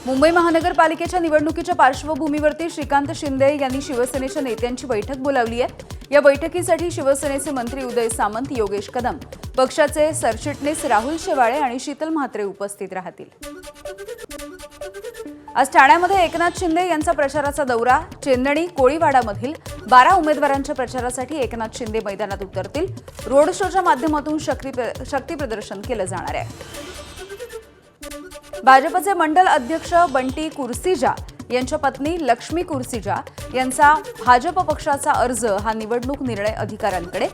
मुंबई महानगरपालिकेच्या निवडणुकीच्या पार्श्वभूमीवरती श्रीकांत शिंदे यांनी शिवसेनेच्या नेत्यांची बैठक बोलावली आहे। या बैठकीसाठी शिवसेनेचे मंत्री उदय सामंत, योगेश कदम, पक्षाचे सरचिटणीस राहुल शेवाळे आणि शीतल म्हात्रे उपस्थित राहतील। आज ठाण्यामध्ये एकनाथ शिंदे यांचा प्रचाराचा दौरा। चेंदणी कोळीवाडामधील 12 उमेदवारांच्या प्रचारासाठी एकनाथ शिंदे मैदानात उतरतील। रोड शोच्या माध्यमातून शक्ती प्रदर्शन केलं जाणार आहे। भाजपचे मंडल अध्यक्ष बंटी कुर्सीजा यांच्या पत्नी लक्ष्मी कुर्सीजा यांचा भाजप पक्षाचा अर्ज हा निवडणूक निर्णय अधिकाऱ्यांकडे।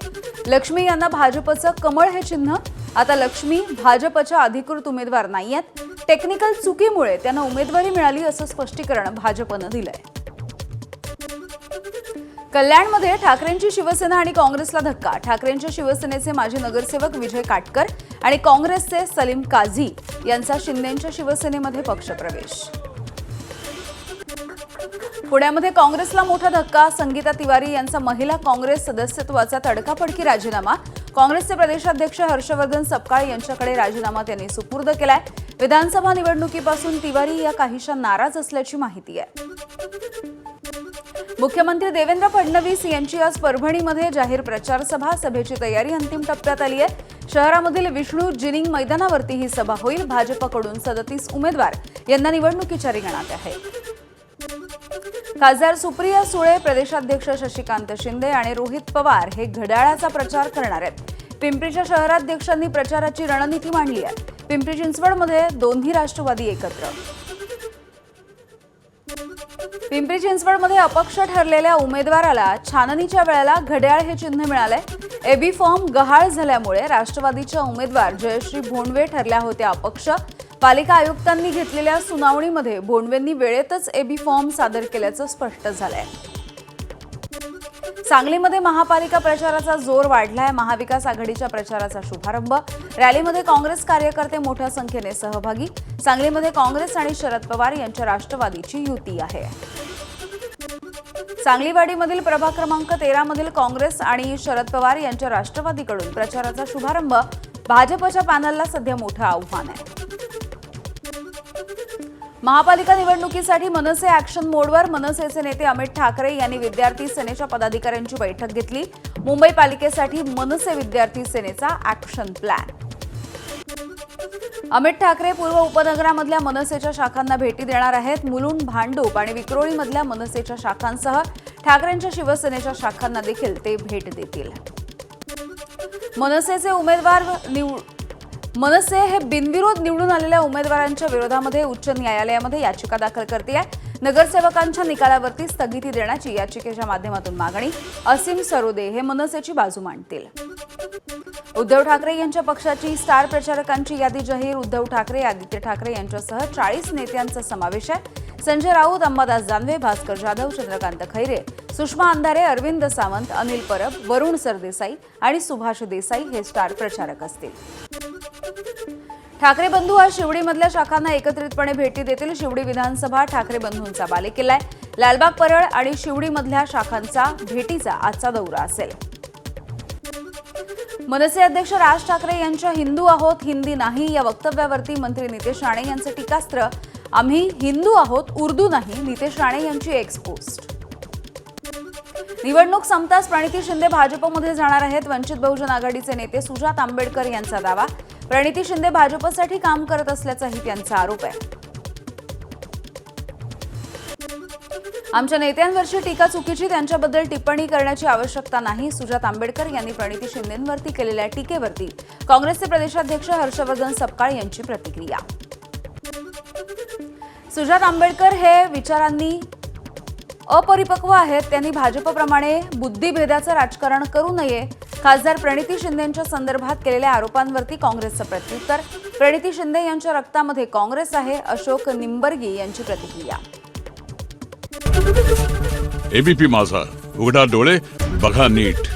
लक्ष्मी यांना भाजपचं कमळ हे चिन्ह। आता लक्ष्मी भाजपच्या अधिकृत उमेदवार नाहीयेत। टेक्निकल चुकीमुळे त्यांना उमेदवारी मिळाली असं स्पष्टीकरण भाजपनं दिलंय। कल्याणमध्ये ठाकरेंची शिवसेना आणि काँग्रेसला धक्का। ठाकरेंच्या शिवसेनेचे माजी नगरसेवक विजय काटकर आणि काँग्रेसचे सलीम काझी यांचा शिंदेंच्या शिवसेनेमध्ये पक्षप्रवेश। पुण्यामध्ये काँग्रेसला मोठा धक्का। संगीता तिवारी यांचा महिला काँग्रेस सदस्यत्वाचा तडकाफडकी राजीनामा। काँग्रेसचे प्रदेशाध्यक्ष हर्षवर्धन सपकाळ यांच्याकडे राजीनामा त्यांनी सुपूर्द केलाय। विधानसभा निवडणुकीपासून तिवारी या काहीशा नाराज असल्याची माहिती आहे। मुख्यमंत्री देवेंद्र फडणवीस यांची आज परभणीमध्ये जाहीर प्रचार सभा। सभेची तयारी अंतिम टप्प्यात आली आहे। शहरामधील विष्णू जिनिंग मैदानावरती ही सभा होईल। भाजपकडून 37 उमेदवार यांना निवडणुकीच्या रिंगणात आहेत। खासदार सुप्रिया सुळे, प्रदेशाध्यक्ष शशिकांत शिंदे आणि रोहित पवार हे घड्याळाचा प्रचार करणार आहेत। पिंपरीच्या शहराध्यक्षांनी प्रचाराची रणनीती मांडली आहे। पिंपरी चिंचवडमध्ये दोन्ही राष्ट्रवादी एकत्र। पिंपरी चिंचवडमध्ये अपक्ष ठरलेल्या उमेदवाराला छाननीच्या वेळेला घड्याळ हे चिन्ह मिळालंय। एबी फॉर्म गहाळ झाल्यामुळे राष्ट्रवादीच्या उमेदवार जयश्री भोंडवे ठरल्या होत्या अपक्ष। पालिका आयुक्तांनी घेतलेल्या सुनावणीमध्ये भोंडवेंनी वेळेतच एबी फॉर्म सादर केल्याचं स्पष्ट झालंय। सांगलीमध्ये महापालिका प्रचाराचा जोर वाढलाय। महाविकास आघाडीच्या प्रचाराचा शुभारंभ। रॅलीमध्ये काँग्रेस कार्यकर्ते मोठ्या संख्येने सहभागी। सांगलीमध्ये काँग्रेस आणि शरद पवार यांच्या राष्ट्रवादीची युती आहे। सांगलीवाडीमधील प्रभाग क्रमांक 13 मधील काँग्रेस आणि शरद पवार यांच्या राष्ट्रवादीकडून प्रचाराचा शुभारंभ। भाजपच्या पॅनलला सध्या मोठं आव्हान आहे। महापालिका निवडणुकीसाठी मनसे ॲक्शन मोडवर। मनसेचे नेते अमित ठाकरे यांनी विद्यार्थी सेनेच्या पदाधिकाऱ्यांची बैठक घेतली। मुंबई पालिकेसाठी मनसे विद्यार्थी सेनेचा ॲक्शन प्लॅन। अमित ठाकरे पूर्व उपनगरामधल्या मनसेच्या शाखांना भेटी देणार आहेत। मुलुंड, भांडूप आणि विक्रोळीमधल्या मनसेच्या शाखांसह ठाकरेंच्या शिवसेनेच्या शाखांना देखील ते भेट देतील। मनसे हे बिनविरोध निवडून आलेल्या उमेदवारांच्या विरोधामध्ये उच्च न्यायालयामध्ये याचिका दाखल करते आहे। नगरसेवकांच्या निकालावरती स्थगिती देण्याची याचिकेच्या माध्यमातून मागणी। असीम सरोदे हे मनसेची बाजू मांडतील। उद्धव ठाकरे यांच्या पक्षाची स्टार प्रचारकांची यादी जाहीर। उद्धव ठाकरे, आदित्य ठाकरे यांच्यासह 40 नेत्यांचा समावेश आहे। संजय राऊत, अंबादास दानवे, भास्कर जाधव, चंद्रकांत खैरे, सुषमा अंधारे, अरविंद सावंत, अनिल परब, वरुण सरदेसाई आणि सुभाष देसाई हे स्टार प्रचारक असतील। ठाकरे बंधू आज शिवडीमधल्या शाखांना एकत्रितपणे भेटी देतील। शिवडी विधानसभा ठाकरे बंधूंचा बालेकिल्ला आहे। लालबाग परळ आणि शिवडीमधल्या शाखांचा भेटीचा आजचा दौरा असेल। मनसे अध्यक्ष राज ठाकरे यांच्या हिंदू आहोत, हिंदी नाही या वक्तव्यावरती मंत्री नितेश राणे यांचे टीकास्त्र। आम्ही हिंदू आहोत, उर्दू नाही, नितेश राणे यांची एक्स पोस्ट। निवडणूक संपताच प्रणिती शिंदे भाजपमध्ये जाणार आहेत। वंचित बहुजन आघाडीचे नेते सुजात आंबेडकर यांचा दावा। प्रणिती शिंदे भाजपसाठी काम करत असल्याचाही त्यांचा आरोप आहे। आमच्या नेत्यांवरची टीका चुकीची, त्यांच्याबद्दल टिप्पणी करण्याची आवश्यकता नाही। सुजात आंबेडकर यांनी प्रणिती शिंदेंवरती केलेल्या टीकेवरती काँग्रेसचे प्रदेशाध्यक्ष हर्षवर्धन सपकाळ यांची प्रतिक्रिया। सुजात आंबेडकर हे विचारांनी अपरिपक्व आहेत। त्यांनी भाजपप्रमाणे बुद्धिभेदाचं राजकारण करू नये। खासदार प्रणिती शिंदेंच्या संदर्भात केलेल्या आरोपांवरती काँग्रेसचं प्रत्युत्तर। प्रणिती शिंदे यांच्या रक्तामध्ये काँग्रेस आहे, अशोक निंबर्गी यांची प्रतिक्रिया। एबीपी माझा, उघडा डोळे बघा नीट।